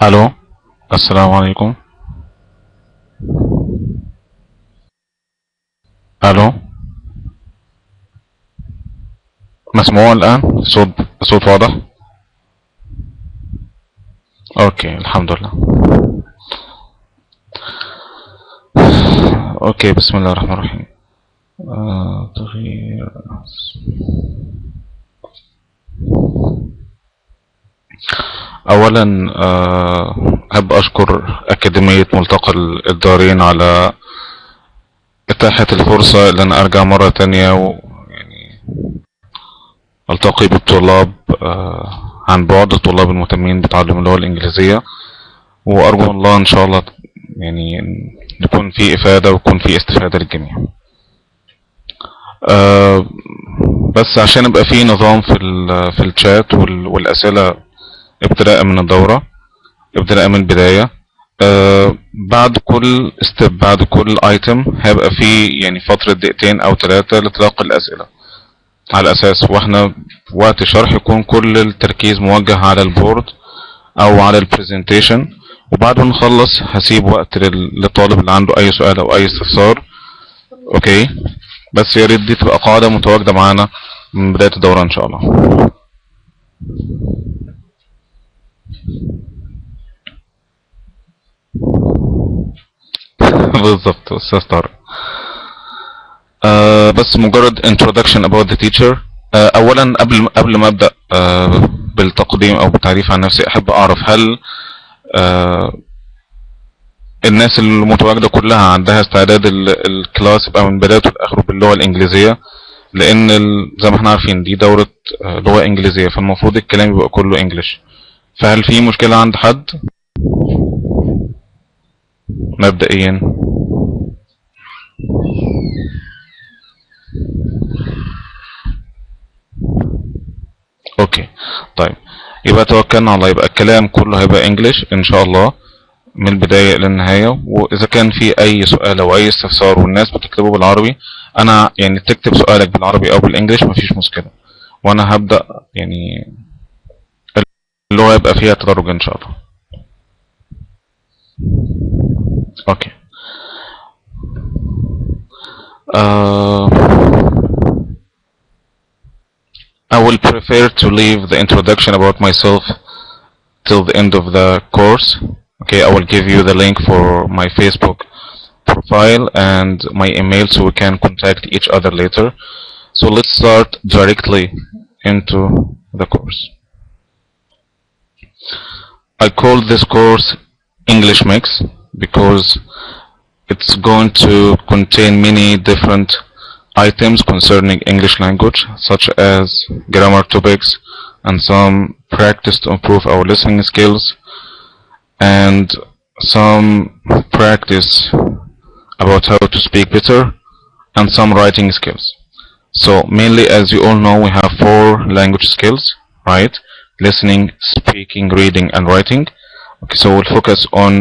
الو، السلام عليكم. الو، مسموع الان؟ صوت واضح. اوكي، الحمد لله. اوكي، بسم الله الرحمن الرحيم. تغيير. اولا احب اشكر اكاديمية ملتقى الدارين على اتاحة الفرصة ان انا ارجع مرة تانية ويعني التقي بالطلاب عن بعد، الطلاب المهتمين بتعلم اللغة الانجليزية، وارجو الله ان شاء الله يعني يكون في افادة ويكون في استفادة للجميع. بس عشان يبقى في نظام في الشات والاسئلة ابتداء من الدورة، ابتداء من البداية. بعد كل ستيب، بعد كل ايتم هيبقى في يعني فترة دقيقتين او 3 لتلقي الاسئلة، على اساس واحنا وقت الشرح يكون كل التركيز موجه على البورد او على البرزنتيشن. وبعد ما نخلص هسيب وقت للطالب اللي عنده اي سؤال او اي استفسار. اوكي، بس يا ريت دي تبقى قاعدة متواجدة معانا من بداية الدورة ان شاء الله. بالظبط استاذ طارق. بس مجرد introduction about the teacher. اولا قبل ما ابدا بالتقديم او بالتعريف عن نفسي، احب اعرف هل الناس المتواجده كلها عندها استعداد الكلاس يبقى من بدايته لاخره باللغه الانجليزيه، لان زي ما احنا عارفين دي دوره لغه انجليزيه، فالمفروض الكلام يبقى كله انجليش. فهل في مشكله عند حد مبدئيا؟ اوكي، طيب يبقى توكلنا على الله، يبقى الكلام كله هيبقى انجليش ان شاء الله من البداية للنهاية. واذا كان في اي سؤال او اي استفسار والناس بتكتبه بالعربي، انا يعني تكتب سؤالك بالعربي او بالانجليش مفيش مشكلة، وانا هبدأ يعني اللغة يبقى فيها تدرج ان شاء الله. اوكي. I will prefer to leave the introduction about myself till the end of the course. Okay, I will give you the link for my Facebook profile and my email so we can contact each other later. So let's start directly into the course. I call this course English Mix because it's going to contain many different items concerning English language, such as grammar topics and some practice to improve our listening skills, and some practice about how to speak better, and some writing skills. So mainly, as you all know, we have 4 language skills, right? Listening, speaking, reading, and writing. Okay, so we'll focus on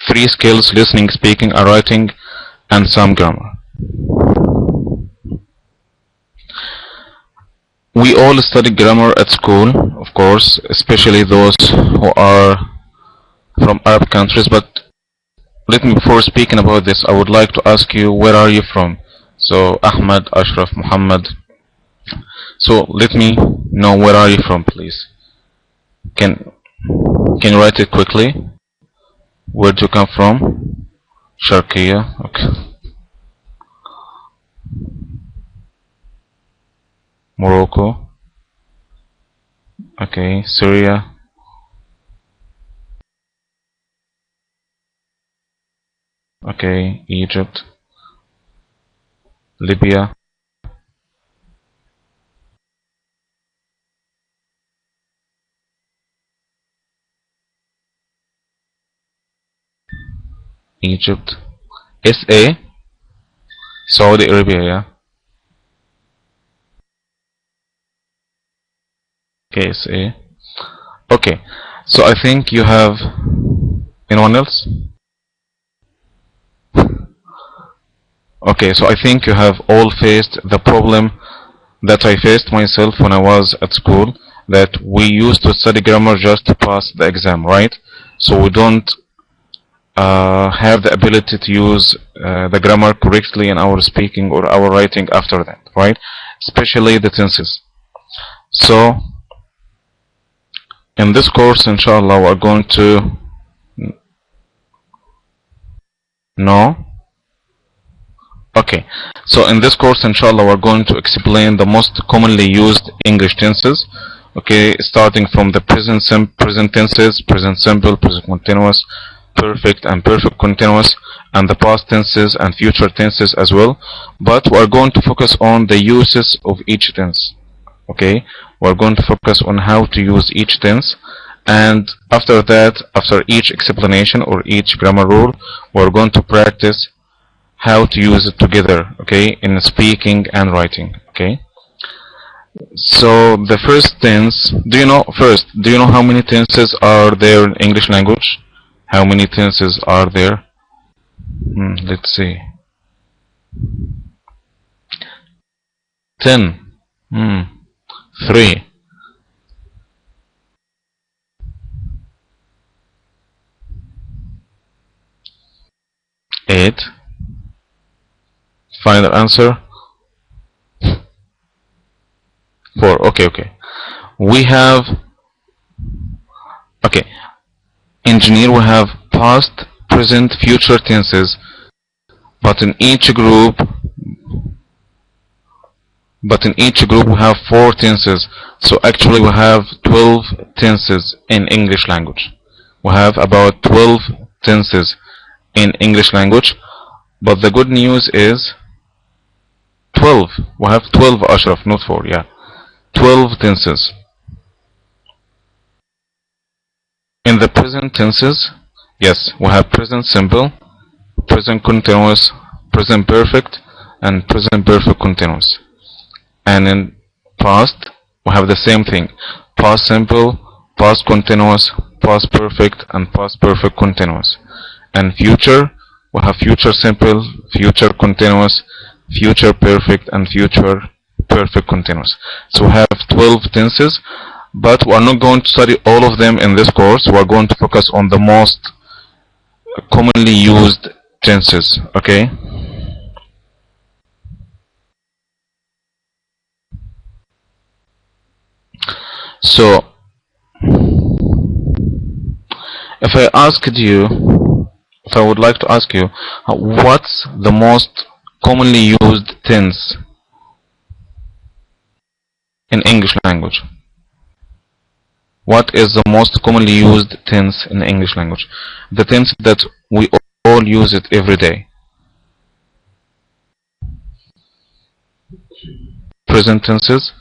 3 skills: listening, speaking, and writing, and some grammar. We all study grammar at school, of course, especially those who are from Arab countries. But let me, before speaking about this, I would like to ask you, where are you from? So Ahmed, Ashraf, Muhammad. So let me know, where are you from, please? Can you write it quickly? Where do you come from? Sharqiya. Okay. Morocco. Okay. Syria. Okay. Egypt. Libya. Egypt. SA. Saudi Arabia, yeah. KSA. Okay, so I think you have anyone else? Okay, so I think you have all faced the problem that I faced myself when I was at school, that we used to study grammar just to pass the exam, right? so we don't have the ability to use the grammar correctly in our speaking or our writing after that, right? Especially the tenses. So in this course, inshallah, we're going to Okay, so in this course, inshallah, we're going to explain the most commonly used English tenses. Okay, starting from the present tenses, present simple, present continuous, perfect and perfect continuous, and the past tenses and future tenses as well. But we're going to focus on the uses of each tense. Okay, we're going to focus on how to use each tense, and after that, after each explanation or each grammar rule, we're going to practice how to use it together, okay, in speaking and writing. Okay, so the first tense, do you know how many tenses are there in English language? How many tenses are there? Let's see. 10. 3. 8. Final answer? 4. Okay. We have, okay, engineer, we have past, present, future tenses, but in each group we have 4 tenses. So actually we have 12 tenses in English language. We have about 12 tenses in English language, but the good news is 12. We have 12, Ashraf, not 4, yeah. 12 tenses. In the present tenses, yes, we have present simple, present continuous, present perfect, and present perfect continuous. And in past, we have the same thing: past simple, past continuous, past perfect, and past perfect continuous. And future, we have future simple, future continuous, future perfect, and future perfect continuous. So we have 12 tenses, but we are not going to study all of them in this course. We are going to focus on the most commonly used tenses, okay? So if I would like to ask you, what's the most commonly used tense in English language? What is the most commonly used tense in English language? The tense that we all use it every day. Present tenses.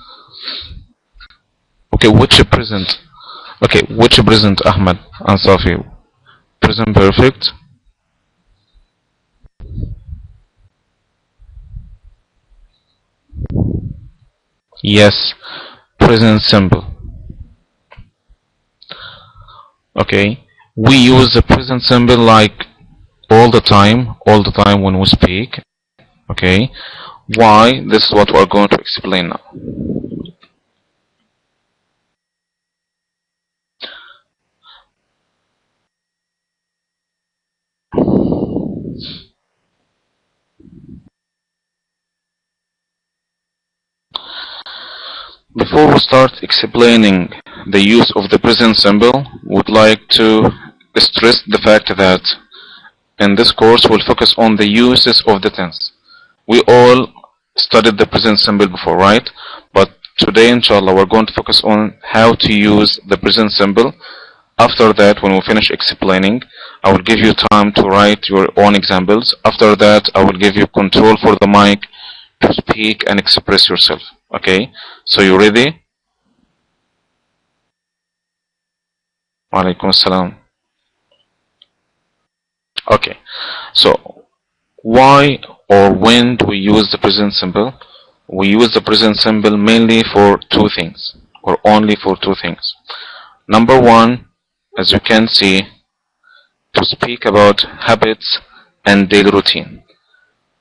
Okay, which present? Okay, which present, Ahmed and Safi? Present perfect. Yes, present simple. Okay, we use the present simple like all the time when we speak. Okay, why? This is what we're going to explain now. Before we start explaining the use of the present simple, would like to stress the fact that in this course we'll focus on the uses of the tense. We all studied the present simple before, right? But today, inshallah, we're going to focus on how to use the present simple. After that, when we finish explaining, I will give you time to write your own examples. After that, I will give you control for the mic to speak and express yourself. Okay, so you ready? Walaikum assalam. Okay, so why or when do we use the present simple? We use the present simple mainly for 2 things, or only for 2 things. Number 1, as you can see, to speak about habits and daily routine.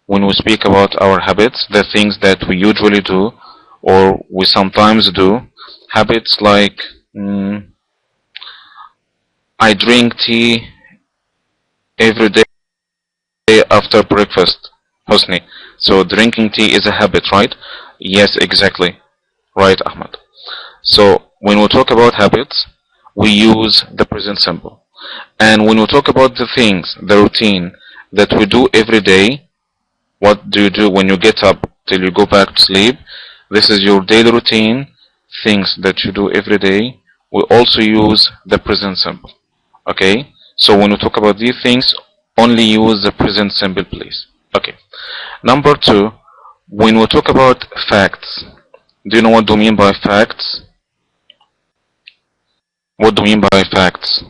When we speak about our habits, the things that we usually do or we sometimes do, habits like I drink tea every day after breakfast. Hosni. So drinking tea is a habit, right? Yes, exactly. Right, Ahmad. So when we talk about habits, we use the present simple. And when we talk about the things, the routine that we do every day, what do you do when you get up till you go back to sleep? This is your daily routine, things that you do every day. We also use the present simple. Okay? So when we talk about these things, only use the present simple, please. Okay. Number two, when we talk about facts, do you know what do we mean by facts? What do we mean by facts?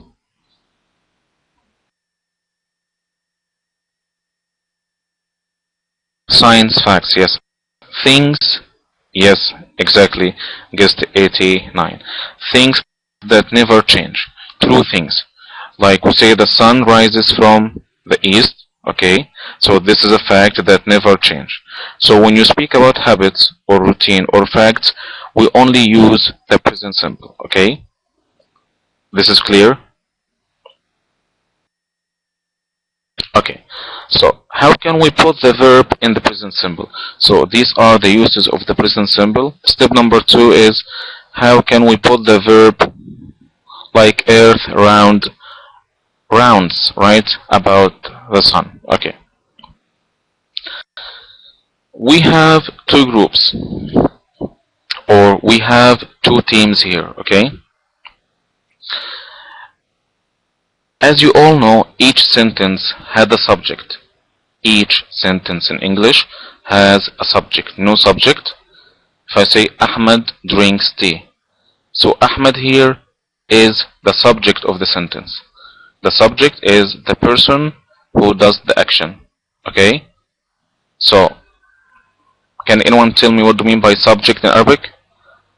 Science facts, yes. Things, yes, exactly. Guessed 89. Things that never change. True things. Like we say the sun rises from the east, okay? So this is a fact that never change. So when you speak about habits or routine or facts, we only use the present simple, okay? This is clear? Okay, so how can we put the verb in the present simple? So these are the uses of the present simple. Step number two is how can we put the verb like earth rounds, right, about the sun. Okay, we have two groups or we have two teams here, okay? As you all know, each sentence had a subject. Each sentence in English has a subject. No subject. If I say Ahmed drinks tea, so Ahmed here is the subject of the sentence. The subject is the person who does the action. Okay? So, can anyone tell me what do you mean by subject in Arabic?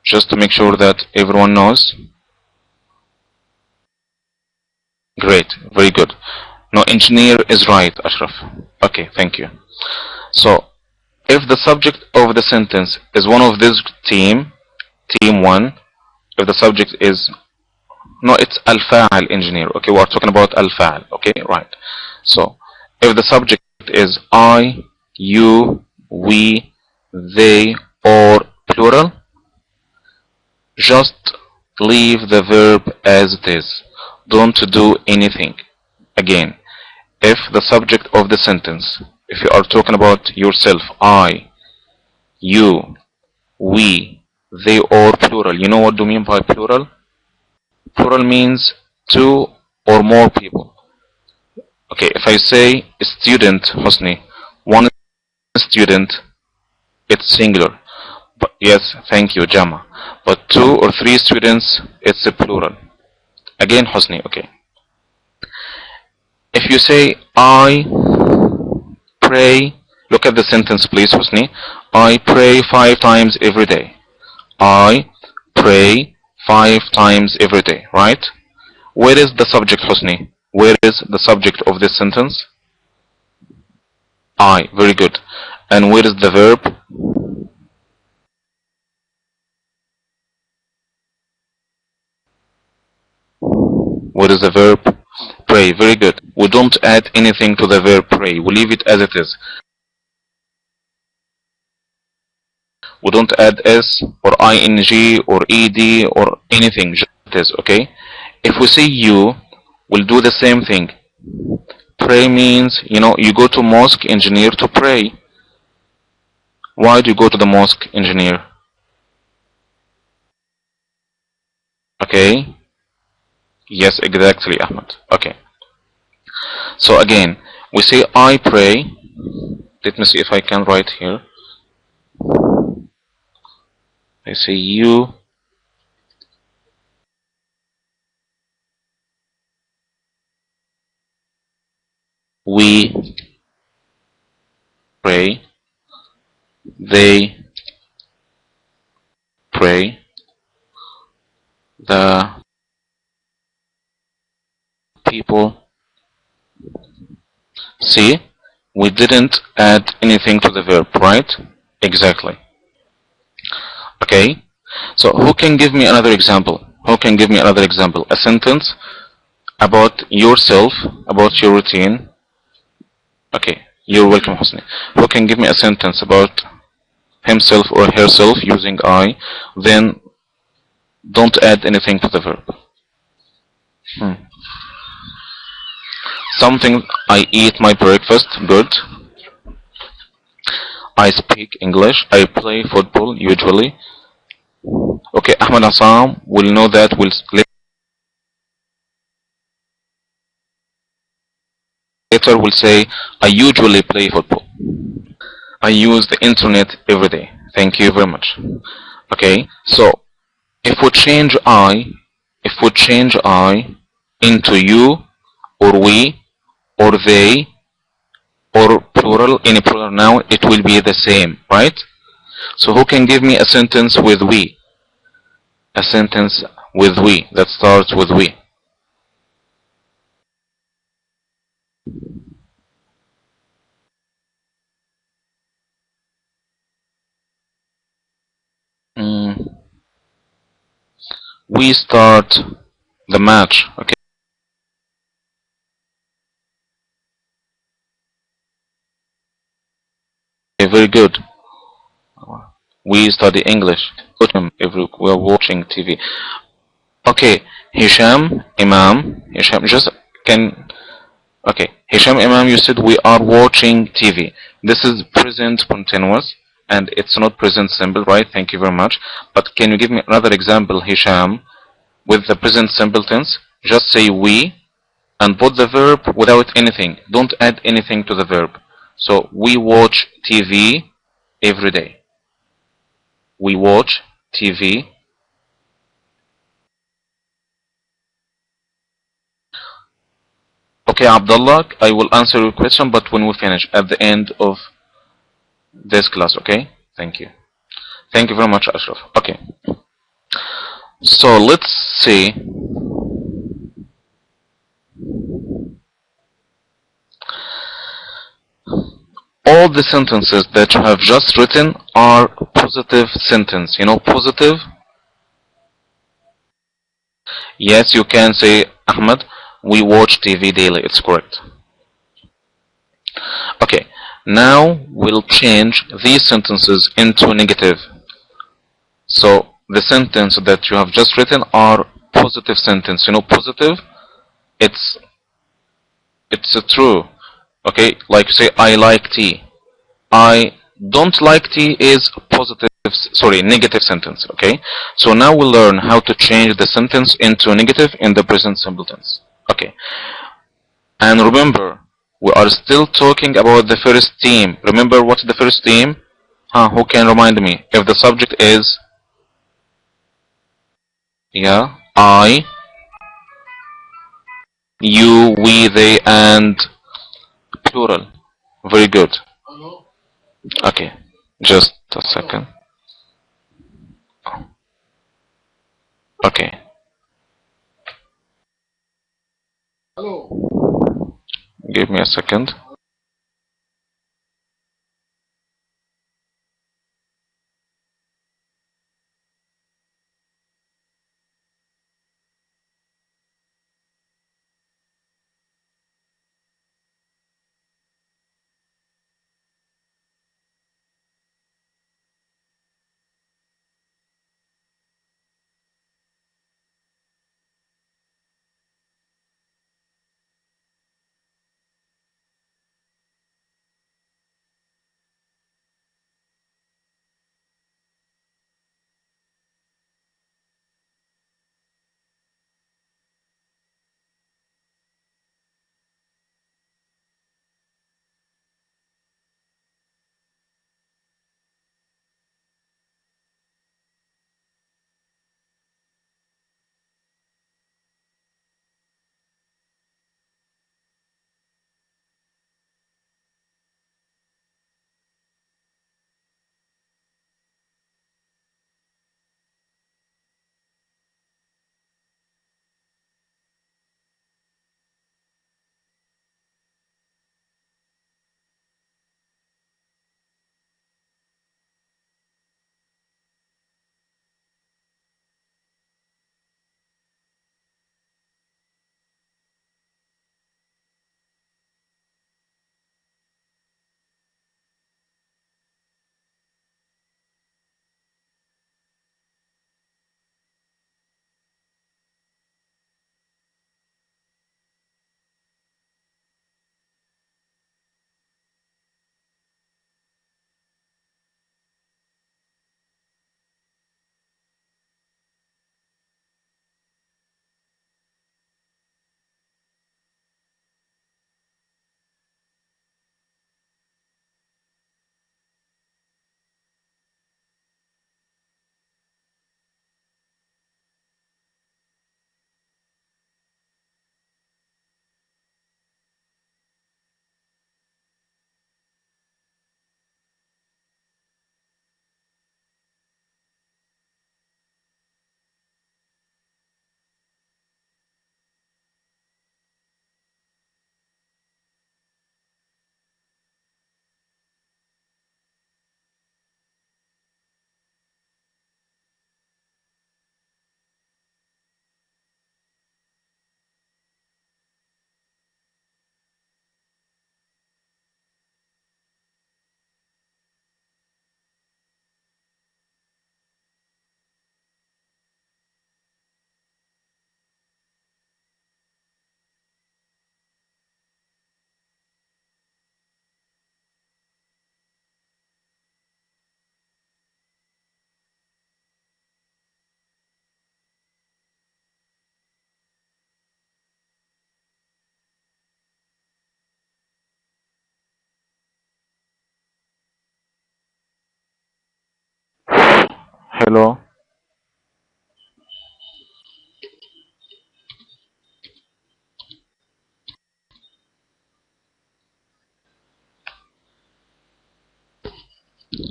Just to make sure that everyone knows. Great, very good. No, engineer is right, Ashraf. Okay, thank you. So, if the subject of the sentence is one of this team 1, if the subject is, no, it's al-fa'al, engineer. Okay, we're talking about al-fa'al. Okay, right. So, if the subject is I, you, we, they, or plural, just leave the verb as it is. Don't do anything. Again, if the subject of the sentence, if you are talking about yourself, I, you, we, they, or plural, you know what do you mean by plural? Plural means two or more people. Okay, if I say student, Hosni, one student, it's singular. But yes, thank you, Jama. But two or three students, it's a plural. Again, Hosni, okay. If you say I pray, look at the sentence please, Hosni. I pray 5 times every day. I pray 5 times every day, right? Where is the subject, Hosni? Where is the subject of this sentence? I, very good. And where is the verb? What is the verb? Pray, very good. We don't add anything to the verb pray. We leave it as it is. We don't add s or ing or ed or anything. Just it is, okay? If we say you, we'll do the same thing. Pray means, you know, you go to mosque, engineer, to pray. Why do you go to the mosque, engineer? Okay? Yes, exactly, Ahmed. Okay. So again, we say I pray. Let me see if I can write here. I say you. We pray. They pray. The people. See, we didn't add anything to the verb, right? Exactly. Okay, so who can give me another example? Who can give me another example? A sentence, about yourself, about your routine. Okay, you're welcome, Husni. Who can give me a sentence about himself or herself using I? Then don't add anything to the verb. Something: I eat my breakfast. Good. I speak English. I play football usually. Okay, Ahmed Assam will know that. Will later will say, I usually play football. I use the internet every day. Thank you very much. Okay, so if we change I into you or we or they or plural, any plural noun, it will be the same, right? So who can give me a sentence with we? A sentence with we that starts with we. Mm, we start the match. Okay, very good. We study English. If we are watching TV. Okay, Hisham, Imam, Hisham, just can. Okay, Hisham, Imam, you said we are watching TV. This is present continuous and it's not present simple, right? Thank you very much. But can you give me another example, Hisham, with the present simple tense? Just say we and put the verb without anything. Don't add anything to the verb. So we watch TV every day. We watch TV. Okay, Abdullah, I will answer your question, but when we finish at the end of this class, okay? Thank you. Thank you very much, Ashraf. Okay. So let's see. All the sentences that you have just written are positive sentence. You know, positive. Yes, you can say, Ahmed, we watch TV daily. It's correct. Okay. Now we'll change these sentences into negative. So the sentence that you have just written are positive sentence. You know, positive. It's a true. Okay, like say I like tea. I don't like tea is positive, sorry, negative sentence. Okay, so now we'll learn how to change the sentence into negative in the present simple tense. Okay, and remember, we are still talking about the first theme. Remember what's the first theme? Who can remind me? If the subject is, yeah, I, you, we, they, and plural. Very good. Okay, just a second. Okay. Give me a second. hello.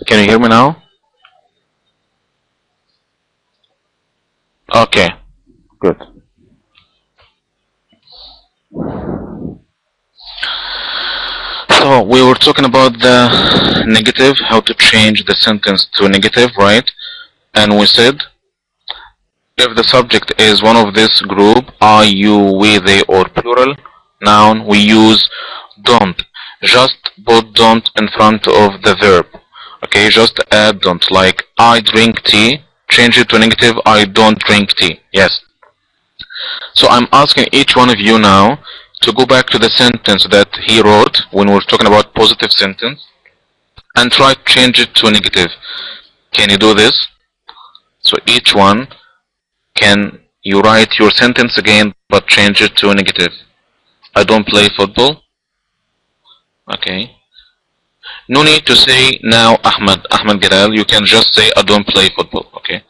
Can you hear me now? Okay, good. So we were talking about the negative, how to change the sentence to negative, right? And we said if the subject is one of this group, I, you, we, they, or plural noun, we use don't. Just put don't in front of the verb. Okay, just add don't. Like I drink tea, change it to negative, I don't drink tea. Yes. So I'm asking each one of you now to go back to the sentence that he wrote when we were talking about positive sentence and try to change it to negative. Can you do this? So each one, can you write your sentence again but change it to negative? I don't play football. Okay. No need to say now Ahmed Galal. You can just say I don't play football. Okay.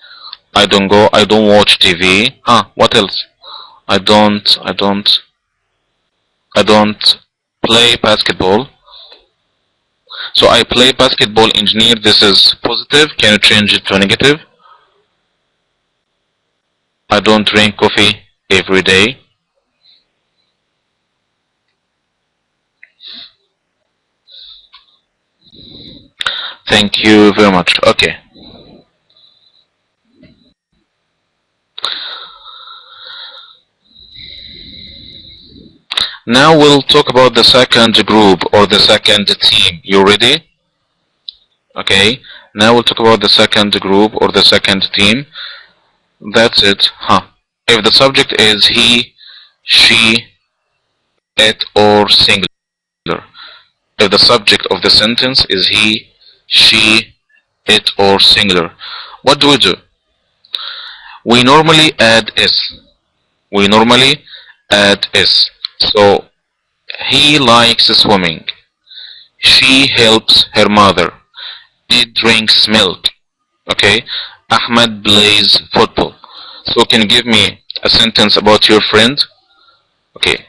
I don't watch TV. What else? I don't play basketball. So I play basketball engineer. This is positive. Can you change it to negative? I don't drink coffee every day. Thank you very much. Okay. Now we'll talk about the second group or the second team. You ready? Okay. Now we'll talk about the second group or the second team. That's it. If the subject is he, she, it, or singular. If the subject of the sentence is he, she, it, or singular, what do? We normally add s. So he likes swimming. She helps her mother. He drinks milk. Okay. Ahmed plays football. So can you give me a sentence about your friend? Okay.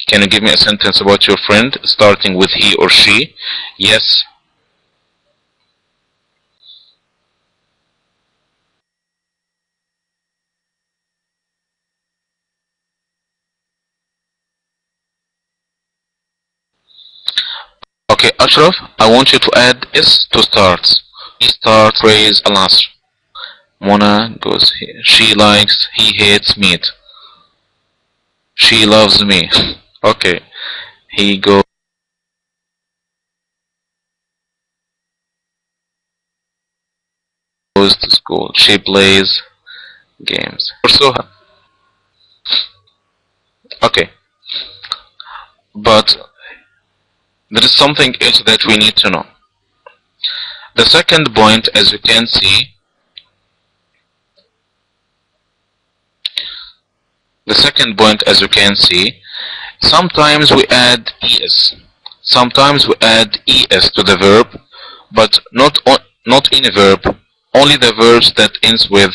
Can you give me a sentence about your friend starting with he or she? Yes. Okay, Ashraf, I want you to add s to start. He starts phrase al-asr. Mona goes here. She likes, he hates meat. She loves me. Okay. He goes to school. She plays games. So, okay. But there is something else that we need to know. The second point, as you can see, sometimes we add es. Sometimes we add es to the verb, but not any verb. Only the verbs that ends with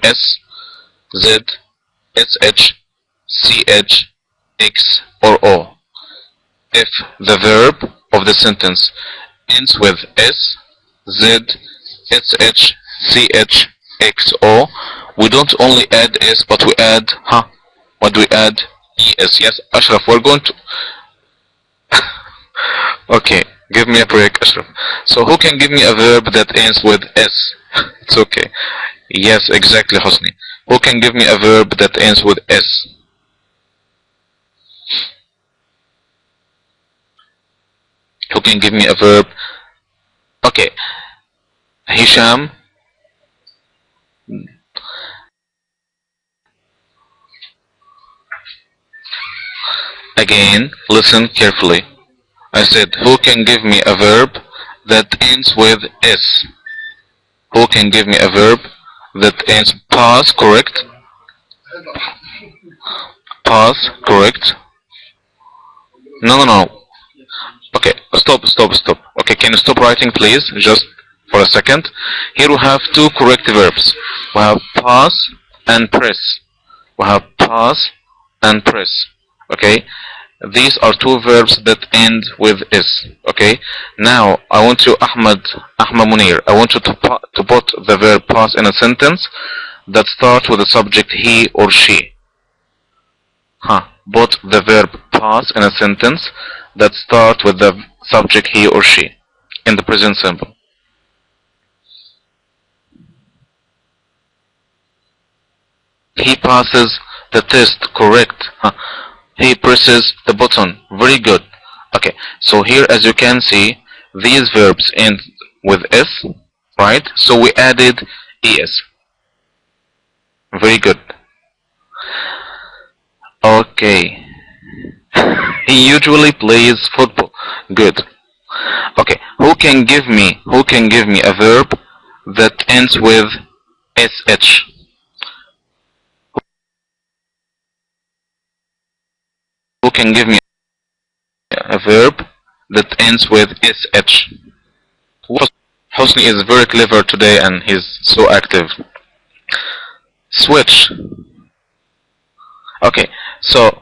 s, z, sh, ch, x, or o. If the verb of the sentence ends with s, z, sh, ch, x, o, we don't only add s, but we add what do we add? Es. Yes, Ashraf, we're going to okay, give me a break, Ashraf. So who can give me a verb that ends with s? It's okay. Yes, exactly, Hosni. Who can give me a verb that ends with s? Who can give me a verb? Okay. Hisham. Again, listen carefully. I said, who can give me a verb that ends with s? Who can give me a verb that ends pass, correct? Pass, correct? No. Okay, stop. Okay, can you stop writing, please? Just for a second. Here we have two correct verbs. We have pass and press. We have pass and press. Okay, these are two verbs that end with is. Okay, now I want you, Ahmad Munir, I want you to put the verb pass in a sentence that starts with the subject he or she. Put the verb pass in a sentence that starts with the subject he or she in the present simple. He passes the test, correct. He presses the button, very good. Okay, so here as you can see, these verbs end with s, right? So we added es. Very good. Okay. He usually plays football. Good. Okay, who can give me a verb that ends with sh? Who can give me a verb that ends with sh? Hosni is very clever today and he's so active. Switch. Okay, so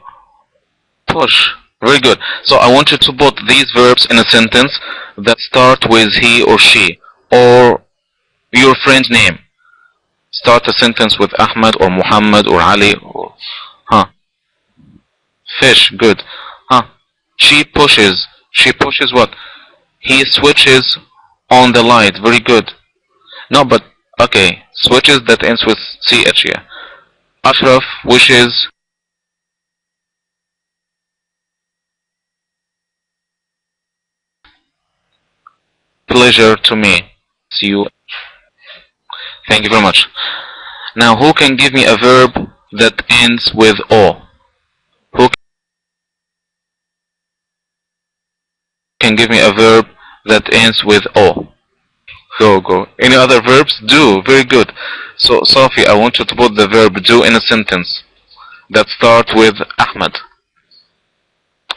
push. Very good. So I want you to put these verbs in a sentence that start with he or she or your friend's name. Start a sentence with Ahmad or Muhammad or Ali or fish. Good. She pushes. She pushes what? He switches on the light. Very good. No, but okay. Switches that ends with ch. Yeah. Ashraf wishes pleasure to me. See you. Thank you very much. Now, who can give me a verb that ends with o? Who can give me a verb that ends with o? Go. Any other verbs? Do. Very good. So, Safi, I want you to put the verb do in a sentence that starts with Ahmad.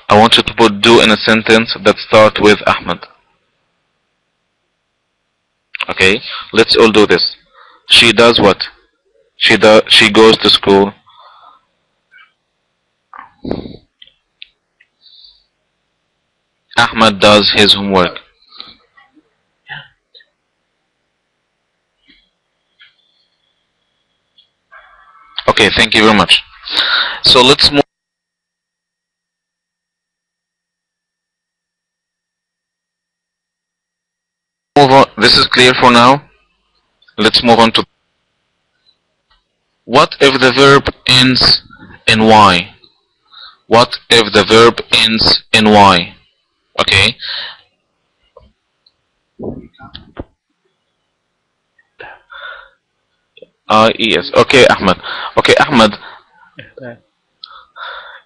I want you to put do in a sentence that starts with Ahmad. Okay, let's all do this. She does what? She goes to school. Ahmad does his homework. Okay, thank you very much. So let's move on. This is clear for now. Let's move on to what if the verb ends in y? What if the verb ends in y? Okay. Yes. Okay, Ahmad. Okay, Ahmad.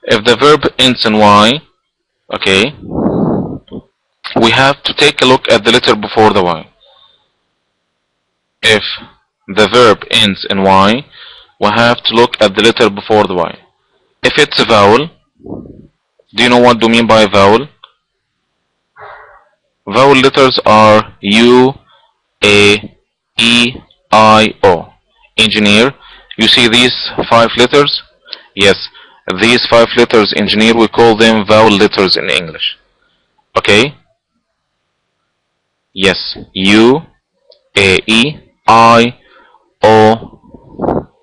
If the verb ends in y, okay, we have to take a look at the letter before the y. If the verb ends in y, we have to look at the letter before the y. If it's a vowel, do you know what do you mean by vowel? Vowel letters are U, A, E, I, O. Engineer, you see these 5 letters? Yes, these 5 letters, engineer, we call them vowel letters in English. Okay? Yes, U, A, E, I, O.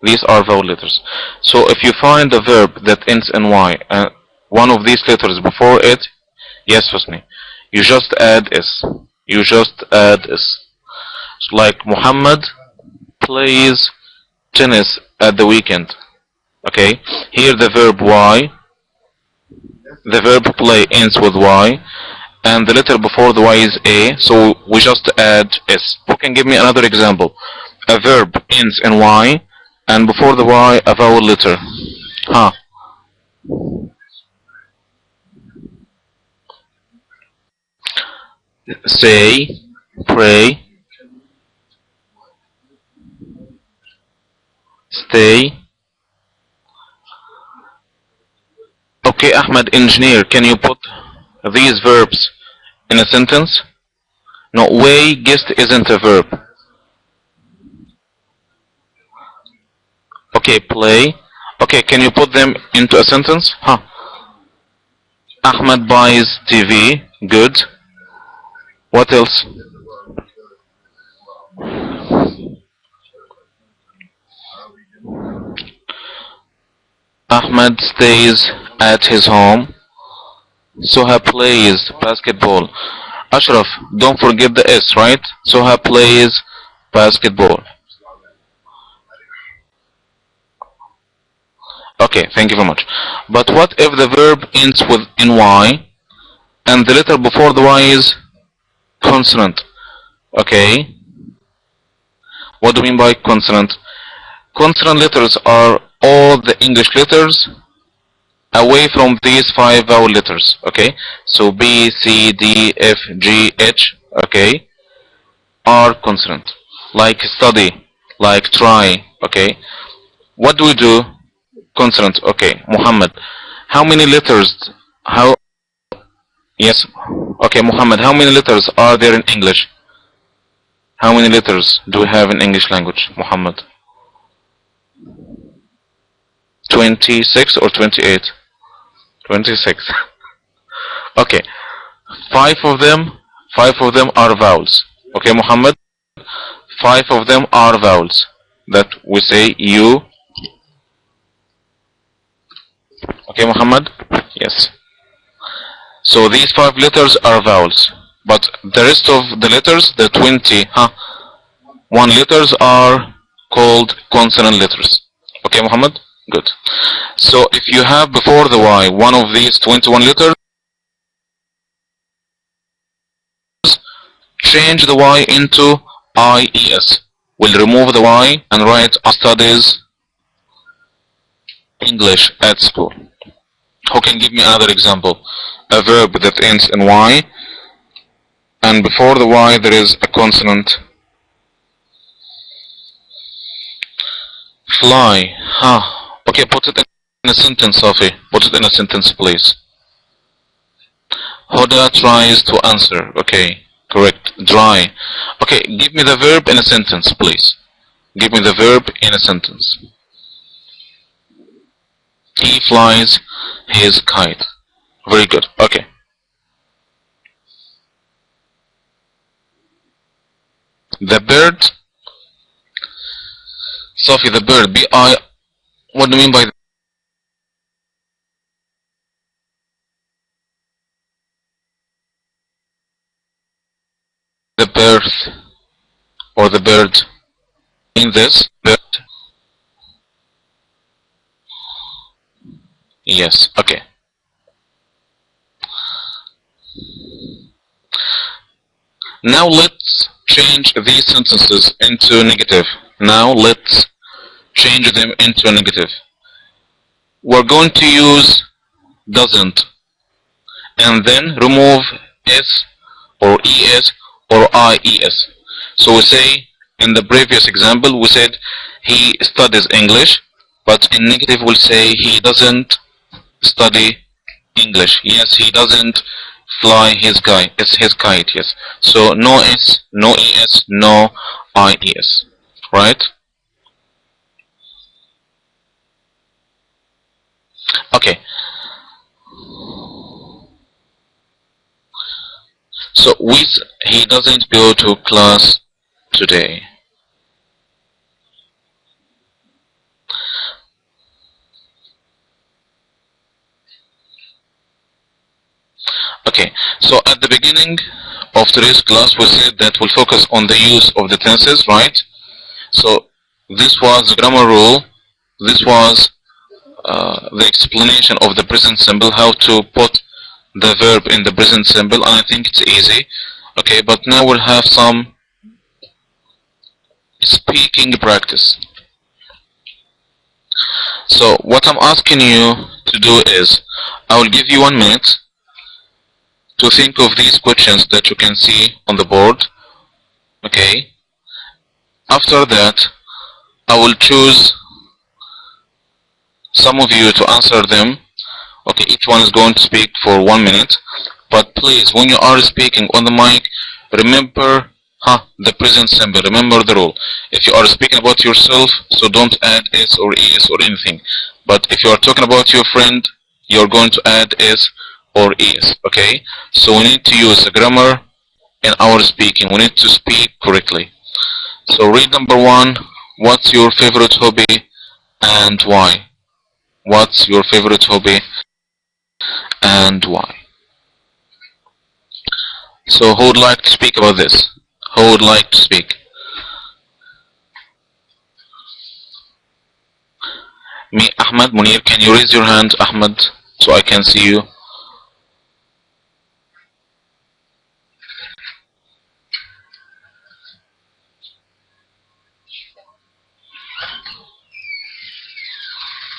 These are vowel letters. So if you find a verb that ends in Y and one of these letters before it, yes, Husni, you just add S. You just add S. So like Muhammad plays tennis at the weekend. Okay, here the verb Y, the verb play ends with Y, and the letter before the Y is A, so we just add S. Who can give me another example? A verb ends in Y, and before the Y a vowel letter. Say, pray, stay. Okay, Ahmed, engineer, can you put these verbs in a sentence? No, way guessed isn't a verb. Okay, play. Okay, can you put them into a sentence? Huh. Ahmed buys TV. Good. What else? Ahmed stays at his home. Soha plays basketball. Ashraf, don't forget the S, right? Soha plays basketball. Okay, thank you very much. But what if the verb ends with ny and the letter before the y is consonant? Okay. What do you mean by consonant? Consonant letters are all the English letters away from these 5 vowel letters. Okay. So B, C, D, F, G, H. Okay. Are consonant. Like study, like try. Okay. What do we do? Consonant. Okay. Muhammad. How many letters? Yes. Okay, Muhammad. How many letters are there in English? How many letters do we have in English language, Muhammad? 26 or 28? 26. Okay. 5 of them are vowels. Okay, Muhammad? 5 of them are vowels. That we say you. Okay, Muhammad? Yes. So these 5 letters are vowels. But the rest of the letters, the 21 letters, are called consonant letters. Okay, Muhammad? Good. So if you have before the Y one of these 21 letters, change the Y into IES. We'll remove the Y and write studies English at school. Who can give me another example? A verb that ends in Y and before the Y there is a consonant. Fly. Okay, put it in a sentence, Sophie. Put it in a sentence, please. Huda tries to answer. Okay, correct. Dry. Okay, give me the verb in a sentence, please. Give me the verb in a sentence. He flies his kite. Very good. Okay. The bird. Sophie, the bird. B-I. What do you mean by the birth or the bird? In this bird. Yes. Okay. Now let's change these sentences into negative. Now let's change them into a negative. We're going to use doesn't and then remove S or ES or IES. So we say in the previous example we said he studies English, but in negative we'll say he doesn't study English. Yes, he doesn't fly his kite. It's his kite. Yes. So no S, no ES, no IES. Right? Okay. So he doesn't go to class today. Okay, so at the beginning of today's class we said that we'll focus on the use of the tenses, right? So this was the grammar rule. This was the explanation of the present simple, how to put the verb in the present simple, and I think it's easy. Okay, but now we'll have some speaking practice. So what I'm asking you to do is, I will give you 1 minute to think of these questions that you can see on the board. Okay. After that, I will choose some of you to answer them. Okay, each one is going to speak for 1 minute. But please, when you are speaking on the mic, remember the present simple. Remember the rule. If you are speaking about yourself, so don't add s or es or anything. But if you are talking about your friend, you're going to add s or es. Okay? So we need to use the grammar in our speaking. We need to speak correctly. So read number 1. What's your favorite hobby and why? What's your favorite hobby and why? So who would like to speak about this? Who would like to speak? Me, Ahmed, Munir, can you raise your hand, Ahmed, so I can see you?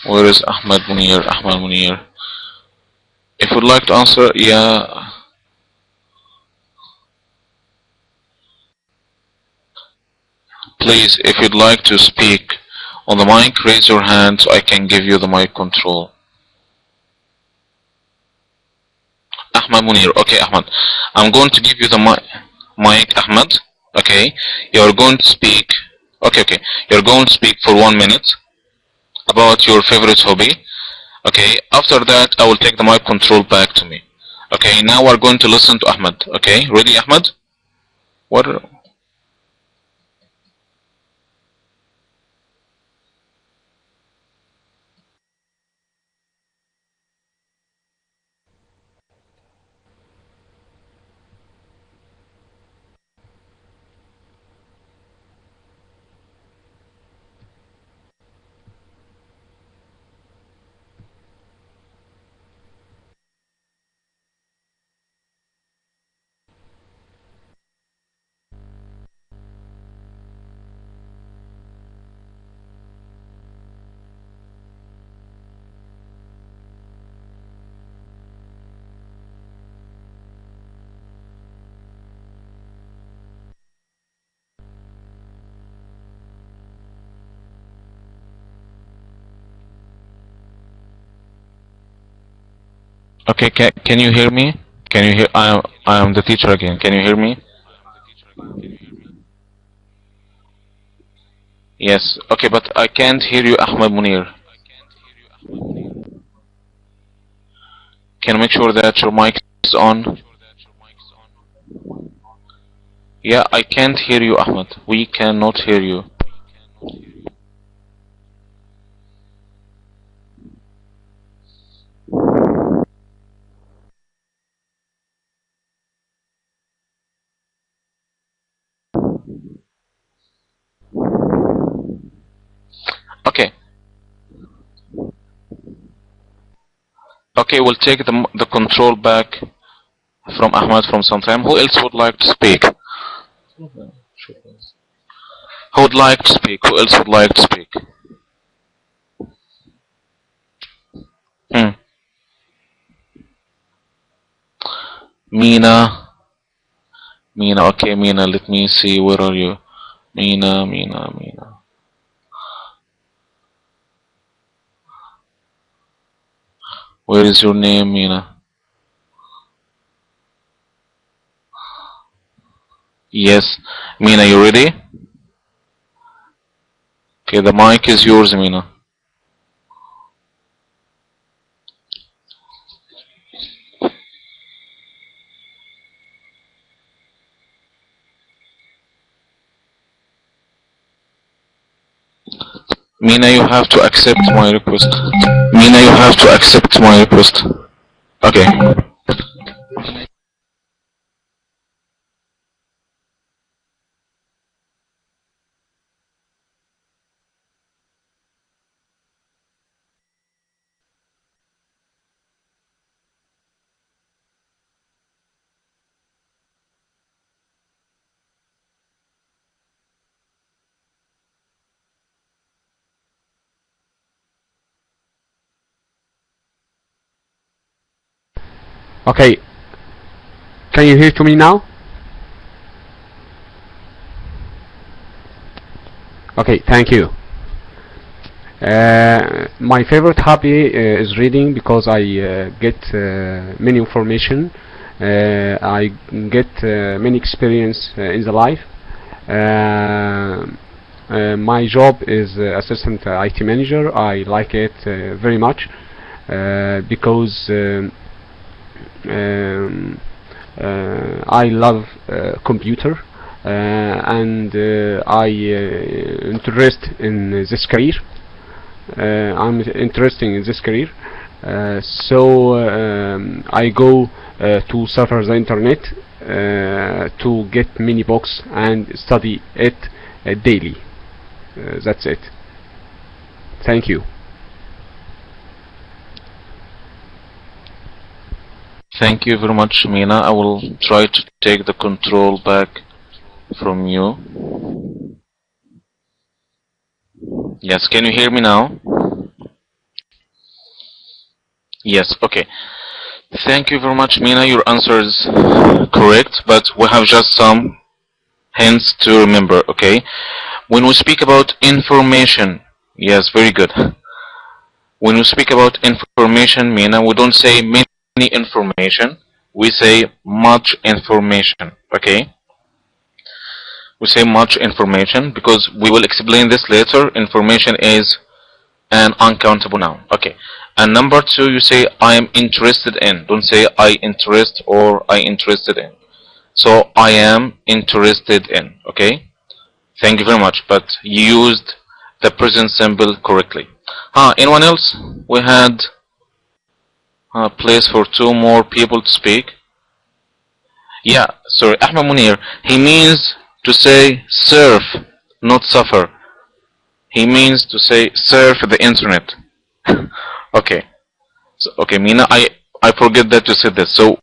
Where is Ahmed Munir? Ahmed Munir. If you'd like to answer, yeah. Please, if you'd like to speak on the mic, raise your hand so I can give you the mic control. Ahmed Munir. Okay, Ahmed. I'm going to give you the mic, Ahmed. Okay. You're going to speak. Okay. You're going to speak for 1 minute about your favorite hobby. Okay. After that, I will take the mic control back to me. Okay. Now we're going to listen to Ahmed. Okay. Ready, Ahmed? What? Okay, can you hear me? Can you hear? I am the teacher again. Can you hear me? Yes. Okay, but I can't hear you, Ahmed Munir. Can you make sure that your mic is on? Yeah, I can't hear you, Ahmed. We cannot hear you. Okay. Okay, we'll take the control back from Ahmed from some time. Who else would like to speak? Who would like to speak? Who else would like to speak? Mina. Okay, Mina, let me see. Where are you? Mina. Where is your name, Mina? Yes. Mina, you ready? Okay, the mic is yours, Mina. Mina, you have to accept my request. Mina, you have to accept my request. Okay. Okay, can you hear to me now? Okay, thank you. My favorite hobby is reading because I get many information I get many experience in the life. My job is assistant IT manager. I like it very much because I love computer and I interest in this career. I'm interested in this career. So I go to surf the internet to get many books and study it daily. That's it. Thank you. Thank you very much, Mina. I will try to take the control back from you. Yes, can you hear me now? Yes, okay. Thank you very much, Mina. Your answer is correct, but we have just some hints to remember, okay? When we speak about information, yes, very good. When we speak about information, Mina, we don't say many information, we say much information, okay? We say much information because we will explain this later. Information is an uncountable noun, okay? And number two, you say I am interested in. Don't say I interest or I interested in. So I am interested in, okay? Thank you very much, but you used the present simple correctly. Anyone else? We had a place for two more people to speak. Yeah, sorry, Ahmed Munir. He means to say surf, not suffer. He means to say surf the internet. Okay. So, okay, Mina, I forget that you said this. So,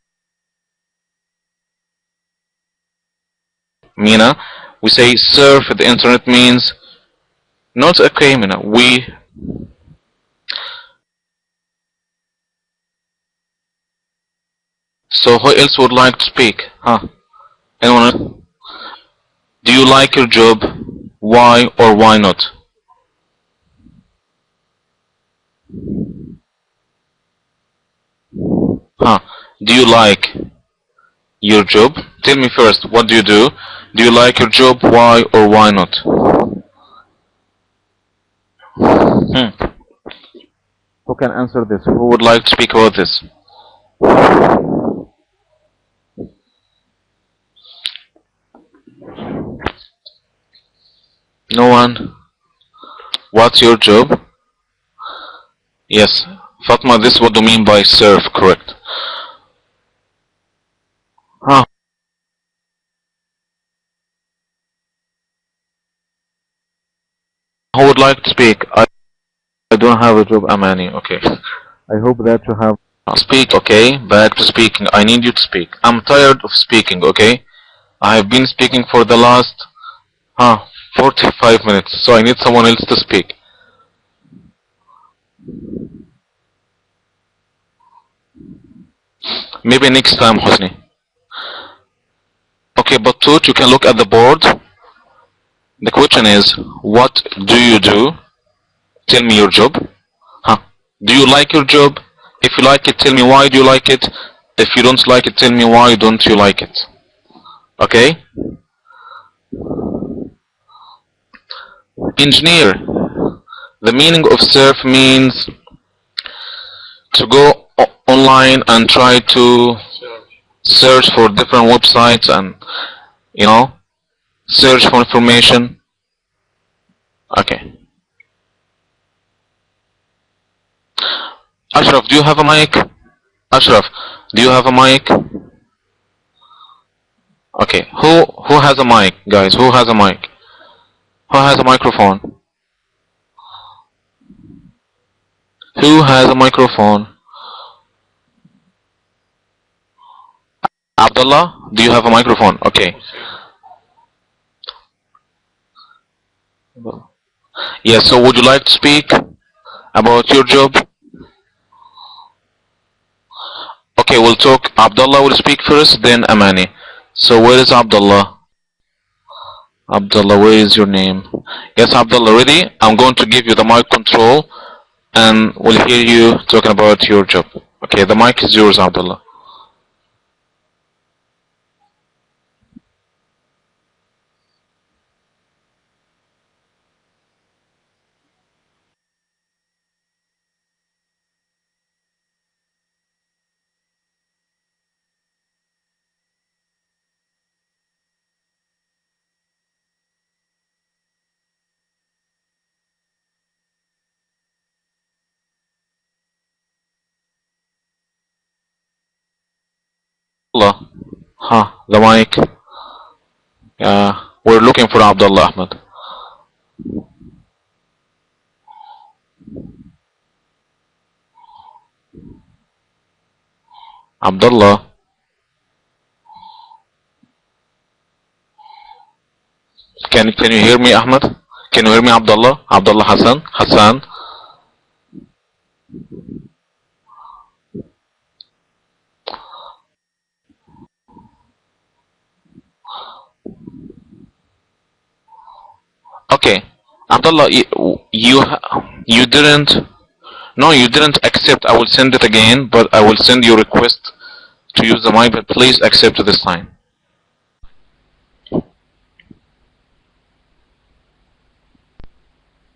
Mina, we say surf the internet means not okay, Mina. So who else would like to speak? Anyone else? Do you like your job? Why or why not? Do you like your job? Tell me first, what do you do? Do you like your job? Why or why not? Who can answer this? Who would like to speak about this? No one? What's your job? Yes, Fatma, this is what you mean by surf, correct? Who would like to speak? I don't have a job, Amani, okay. I hope that you have... Speak, okay? Back to speaking. I need you to speak. I'm tired of speaking, okay? I have been speaking for the last 45 minutes, so I need someone else to speak. Maybe next time, Hosni. Okay, but Toot, you can look at the board. The question is, what do you do? Tell me your job. Do you like your job? If you like it, tell me why do you like it. If you don't like it, tell me why don't you like it. Okay? Engineer. The meaning of surf means to go online and try to search for different websites and, you know, search for information. Okay. Ashraf, do you have a mic? Ashraf, do you have a mic? Okay. Who has a mic, guys? Who has a mic? Who has a microphone? Who has a microphone? Abdullah, do you have a microphone? Okay. Yes, so would you like to speak about your job? Okay, we'll talk. Abdullah will speak first, then Amani. So where is Abdullah? Abdullah, where is your name? Yes, Abdullah, ready? I'm going to give you the mic control and we'll hear you talking about your job. Okay, the mic is yours, Abdullah. the mic. We're looking for Abdullah Ahmed. Abdullah. Can you hear me, Ahmed? Can you hear me, Abdullah? Abdullah Hassan? Okay, Abdullah, you didn't. No, you didn't accept. I will send it again, but I will send you a request to use the mic. But please accept this time.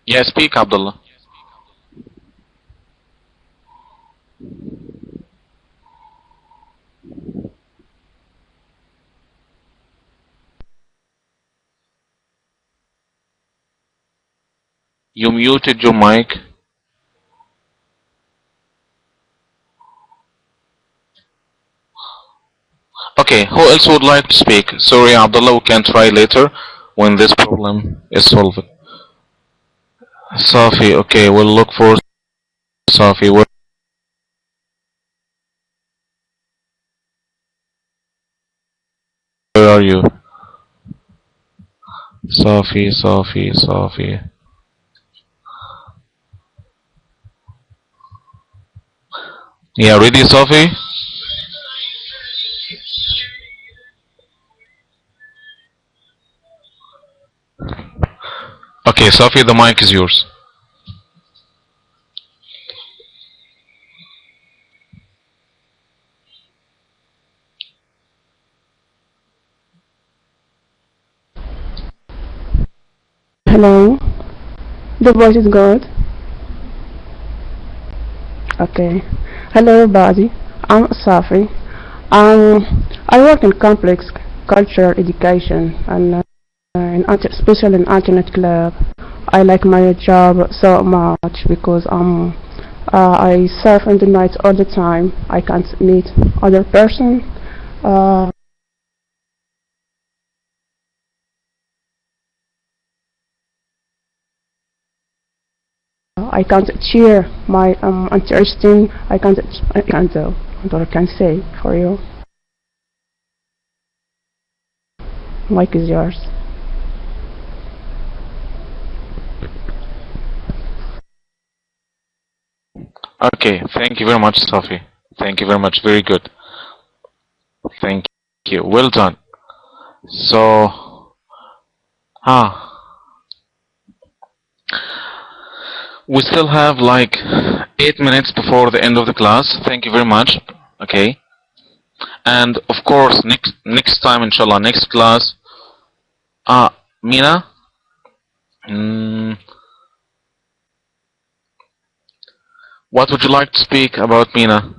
Yeah, speak, Abdullah. You muted your mic. Okay, who else would like to speak? Sorry, Abdullah, we can try later when this problem is solved. Safi, okay, we'll look for Safi. Where are you? Safi. Yeah, ready, Safi? Okay, Safi, the mic is yours. Hello, the voice is good. Okay. Hello, everybody. I'm Safi. I work in complex culture education and especially in internet club. I like my job so much because I surf in the night all the time. I can't meet other person. I can't share my interesting. I can't what I can say for you. Mic is yours. Okay, thank you very much, Safi. Thank you very much. Very good. Thank you. Well done. So, we still have like 8 minutes before the end of the class. Thank you very much. Okay. And of course, next time, inshallah, next class. Mina. What would you like to speak about, Mina?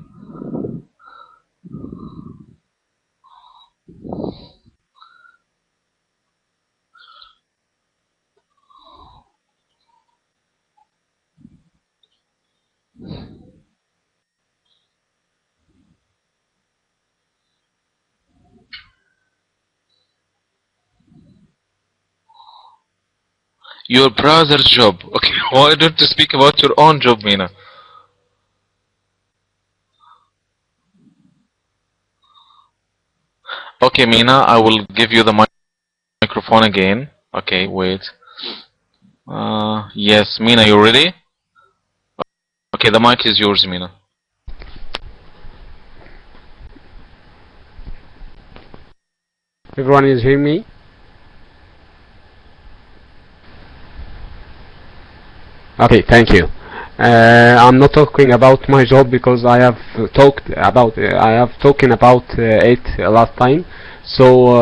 Your brother's job. Okay, why don't you speak about your own job, Mina? Okay, Mina, I will give you the microphone again. Okay, wait. Yes, Mina, you ready? Okay, the mic is yours, Mina. Everyone is hearing me? Okay, thank you. I'm not talking about my job because I have talked about it last time. So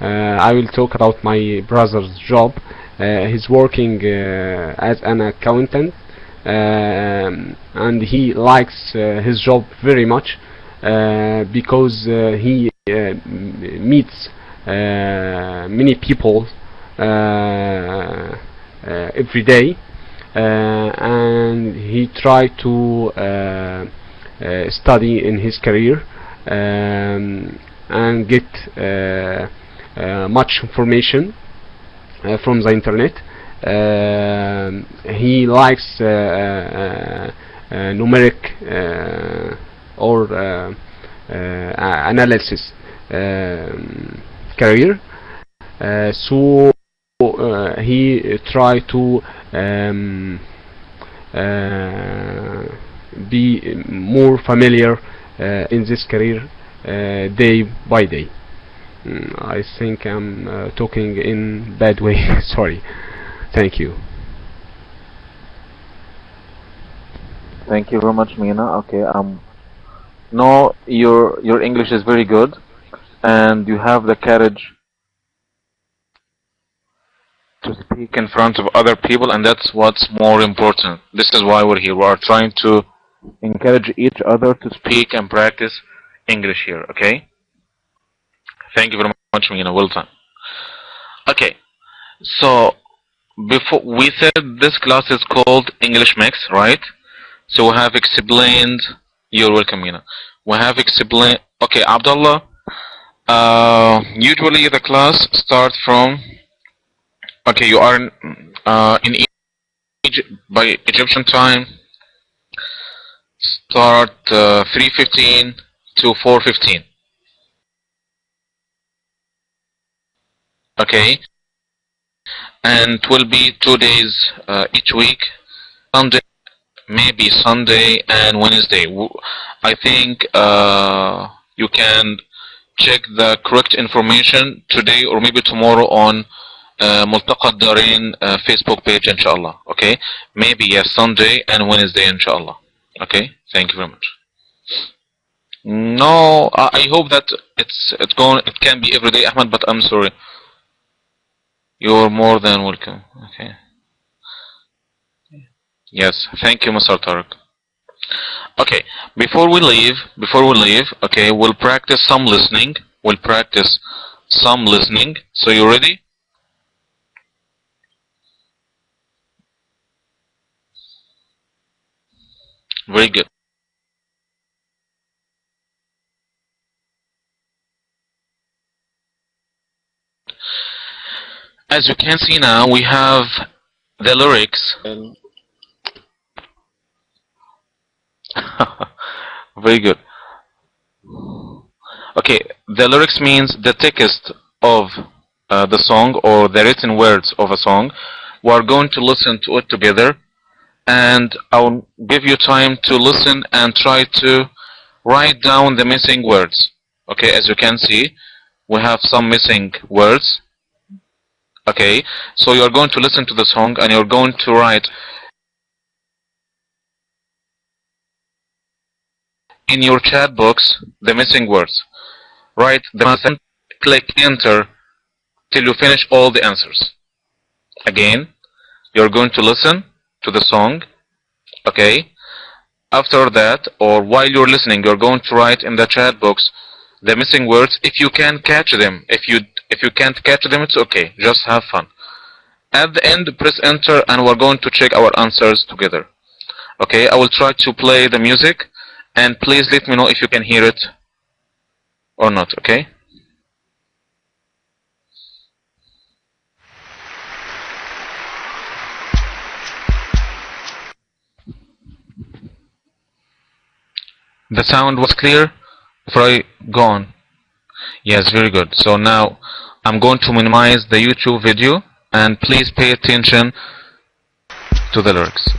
I will talk about my brother's job. He's working as an accountant, and he likes his job very much because he meets many people every day, and he tried to study in his career and get much information from the internet. He likes numeric or analysis career, so he try to be more familiar in this career day by day. I think I'm talking in bad way. Sorry. Thank you. Thank you very much, Mina. Okay, no, your English is very good, and you have the courage to speak in front of other people, and that's what's more important. This is why we're here. We are trying to encourage each other to speak and practice English here. Okay. Thank you very much, Mina. Well done. Okay, so before we said this class is called English Mix, right? So we have explained. You're welcome, Mina. We have explained. Okay, Abdullah. Usually the class starts from. Okay, you are in Egypt by Egyptian time. Start 3:15 to 4:15. Okay, and it will be 2 days each week. Sunday, maybe Sunday and Wednesday. I think you can check the correct information today or maybe tomorrow on ملتقى الدارين Facebook page, inshallah. Okay, maybe yes, Sunday and Wednesday, inshallah. Okay, thank you very much. No, I hope that it can be every day, Ahmed, but I'm sorry. You're more than welcome. Okay. Yes, thank you, Mr. Tariq. Okay, before we leave, okay, we'll practice some listening. So you ready? Very good. As you can see now, we have the lyrics. Very good. Okay, the lyrics means the text of the song or the written words of a song. We are going to listen to it together, and I'll give you time to listen and try to write down the missing words. Okay, as you can see, we have some missing words. Okay, so you're going to listen to the song and you're going to write in your chat box the missing words. Write the message, click enter till you finish all the answers. Again, you're going to listen to the song. Okay, after that, or while you're listening, you're going to write in the chat box the missing words if you can catch them. If you can't catch them, it's okay, just have fun. At the end, press enter and we're going to check our answers together. Okay, I will try to play the music and please let me know if you can hear it or not. Okay. The sound was clear before I go on. Yes, very good. So now I'm going to minimize the YouTube video and please pay attention to the lyrics.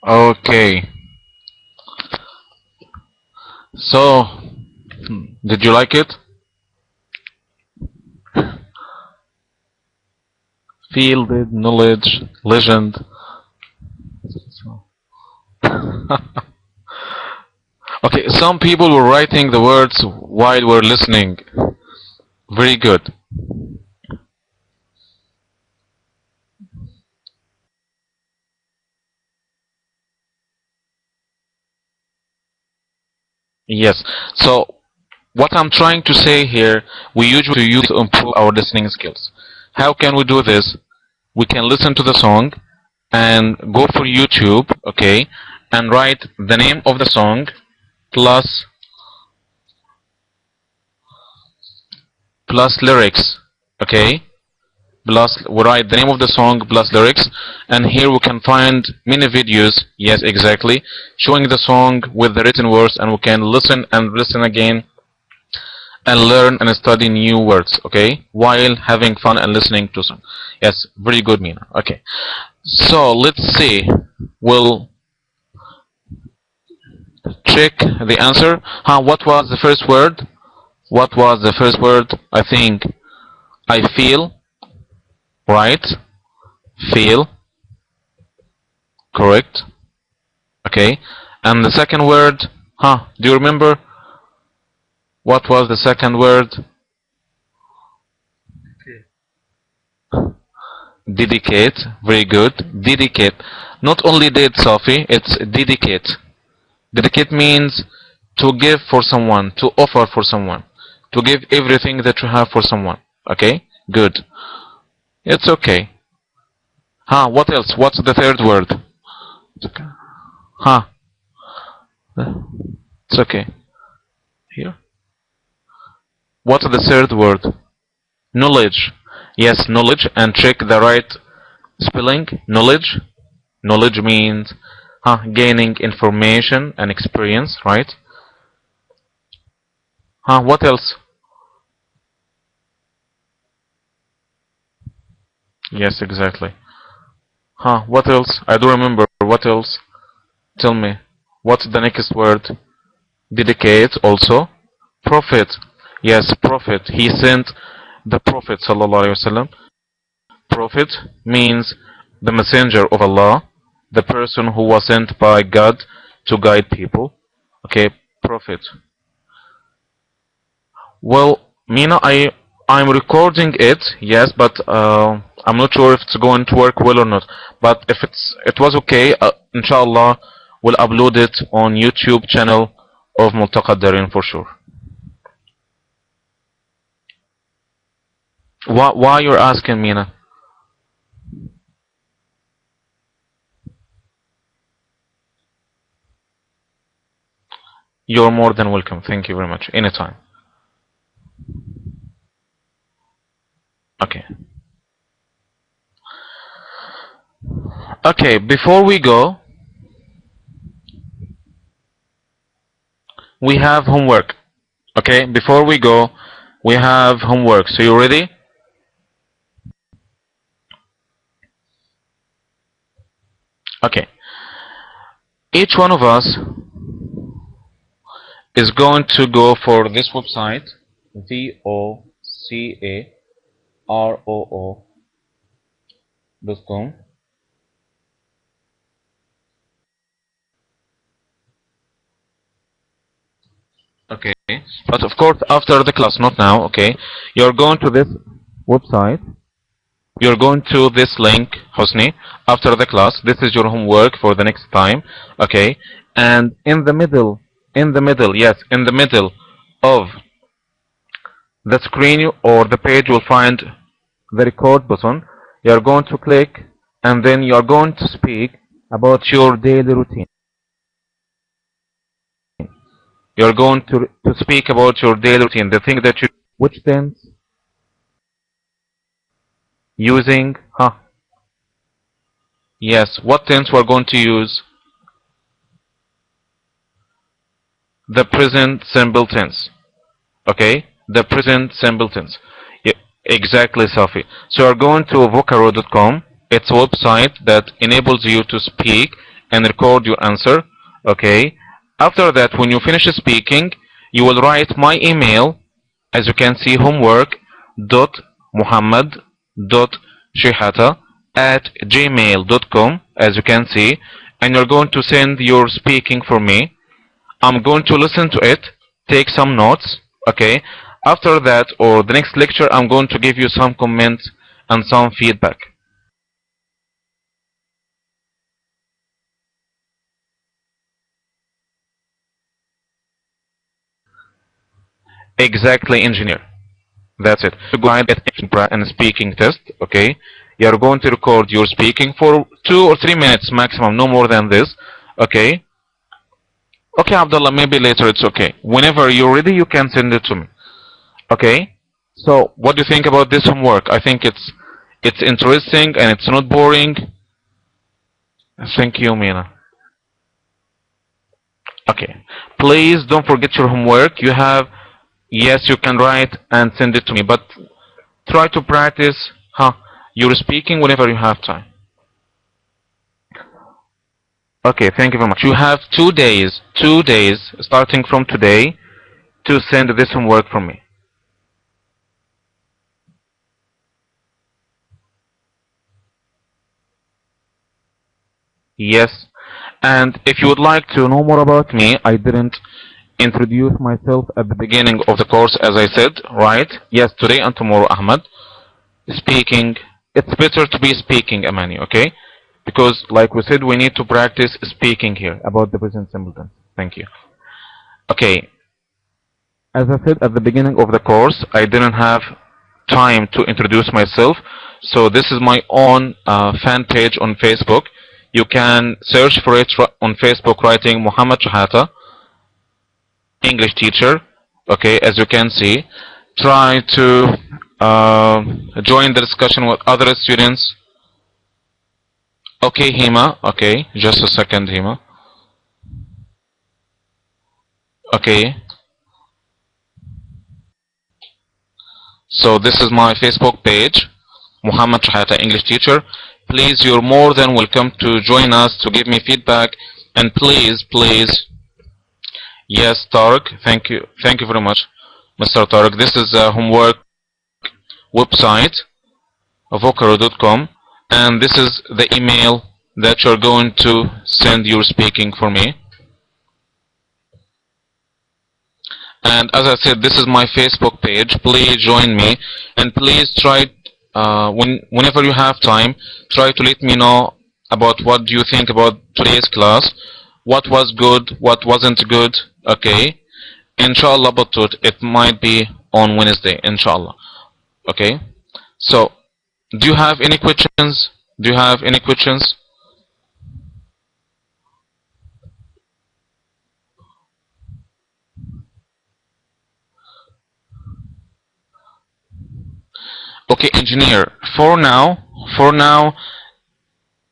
Okay. So, did you like it? Fielded, knowledge, legend. Okay, some people were writing the words while we're listening. Very good. Yes. So, what I'm trying to say here, we usually use to improve our listening skills. How can we do this? We can listen to the song and go for YouTube, okay, and write the name of the song plus lyrics, okay, plus we write the name of the song plus lyrics, and here we can find many videos, yes, exactly, showing the song with the written words, and we can listen and listen again and learn and study new words, okay, while having fun and listening to song. Yes, very good, Mina. Okay, so let's see. We'll check the answer. What was the first word? What was the first word? I think I feel, right? Feel, correct. Okay, and the second word, do you remember? What was the second word? Dedicate. Very good. Dedicate. Not only did, Sophie, it's dedicate. Dedicate means to give for someone, to offer for someone, to give everything that you have for someone. Okay? Good. It's okay. What else? What's the third word? It's okay. Here. What's the third word? Knowledge. Yes, knowledge, and check the right spelling. Knowledge. Knowledge means gaining information and experience, right? What else? Yes, exactly. What else? I do remember. What else? Tell me. What's the next word? Dedicate also. Prophet. Yes, prophet. He sent the Prophet sallallahu alaihi wasallam. Prophet means the messenger of Allah, the person who was sent by God to guide people. Okay, prophet. Well, Mina, I'm recording it, yes, but I'm not sure if it's going to work well or not. But if it was okay, inshallah, we'll upload it on YouTube channel of Multaqى الدارين for sure. Why you're asking, Mina? You're more than welcome. Thank you very much. Anytime. Okay. Okay, before we go, we have homework. Okay, before we go, we have homework. So you ready? Okay. Each one of us is going to go for this website, vocaroo.com. Okay, but of course after the class, not now. Okay, you're going to this website. You're going to this link, Hosni, after the class. This is your homework for the next time. Okay, and in the middle, yes, in the middle of the screen or the page, you'll find the record button. You're going to click, and then you're going to speak about your daily routine. You're going to speak about your daily routine, the thing that you, which tense, using, yes, what tense we're going to use? The present simple tense. Okay, the present simple tense. Yeah, exactly, Safi. So you're going to vocaroo.com, It's a website that enables you to speak and record your answer. Okay. After that, when you finish speaking, you will write my email, as you can see, homework.muhammad.shihata@gmail.com, as you can see, and you're going to send your speaking for me. I'm going to listen to it, take some notes, okay? After that, or the next lecture, I'm going to give you some comments and some feedback. Exactly, engineer. That's it. To go ahead and speaking test, okay? You're going to record your speaking for 2 or 3 minutes maximum, no more than this, okay? Okay, Abdullah, maybe later it's okay. Whenever you're ready, you can send it to me. Okay? So, what do you think about this homework? I think it's interesting and it's not boring. Thank you, Mina. Okay. Please don't forget your homework. You have, yes, you can write and send it to me, but try to practice your speaking whenever you have time. Okay, thank you very much. You have 2 days, starting from today, to send this homework from me. Yes. And if you would like to know more about me, I didn't introduce myself at the beginning of the course, as I said, right? Yes, today and tomorrow, Ahmed. Speaking, it's better to be speaking, Amani, okay? Because, like we said, we need to practice speaking here about the present simple tense. Thank you. Okay. As I said at the beginning of the course, I didn't have time to introduce myself. So this is my own fan page on Facebook. You can search for it on Facebook, writing Muhammad Shahata, English teacher. Okay, as you can see. Try to join the discussion with other students. Okay, Hima. Okay, just a second, Hima. Okay. So this is my Facebook page, Muhammad Shahata, English teacher. Please, you're more than welcome to join us, to give me feedback, and please, yes, Tariq, thank you very much, Mr. Tariq. This is a homework website, vocaro.com, and this is the email that you're going to send your speaking for me. And as I said, this is my Facebook page. Please join me, and please try, whenever you have time, try to let me know about what do you think about today's class, what was good, what wasn't good. Okay, inshallah, but it might be on Wednesday, inshallah. Okay, so do you have any questions? Okay, engineer, for now,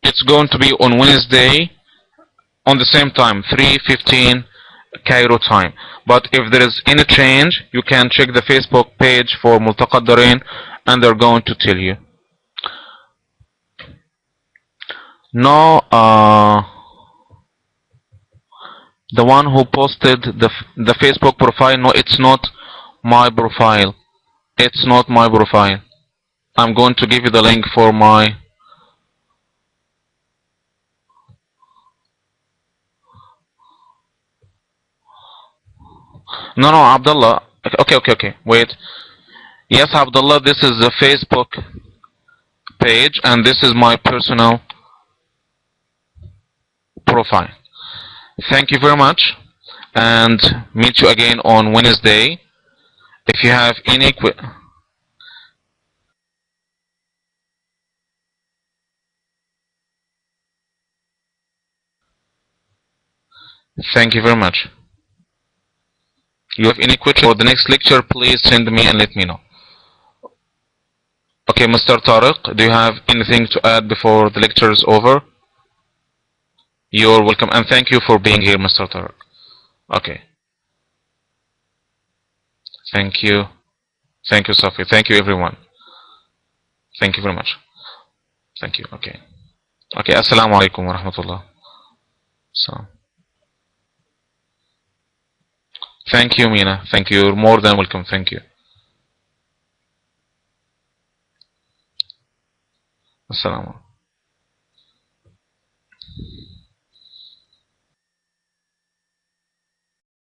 it's going to be on Wednesday on the same time, 3:15 Cairo time. But if there is any change, you can check the Facebook page for Mltaqى الدارين, and they're going to tell you. No, the one who posted the Facebook profile, no, it's not my profile. It's not my profile. I'm going to give you the link for my... No, Abdullah. Okay. Wait. Yes, Abdullah, this is the Facebook page, and this is my personal profile. Thank you very much, and meet you again on Wednesday. If you have any Thank you very much. You have any question for the next lecture, please send me and let me know. Okay, Mr. Tariq, do you have anything to add before the lecture is over? You're welcome, and thank you for being here, Mr. Tariq. Okay. Thank you. Thank you, Safi. Thank you, everyone. Thank you very much. Thank you. Okay. Okay. Assalamu alaikum wa rahmatullah. So. Thank you, Mina. Thank you. You're more than welcome. Thank you. Assalamu alaikum.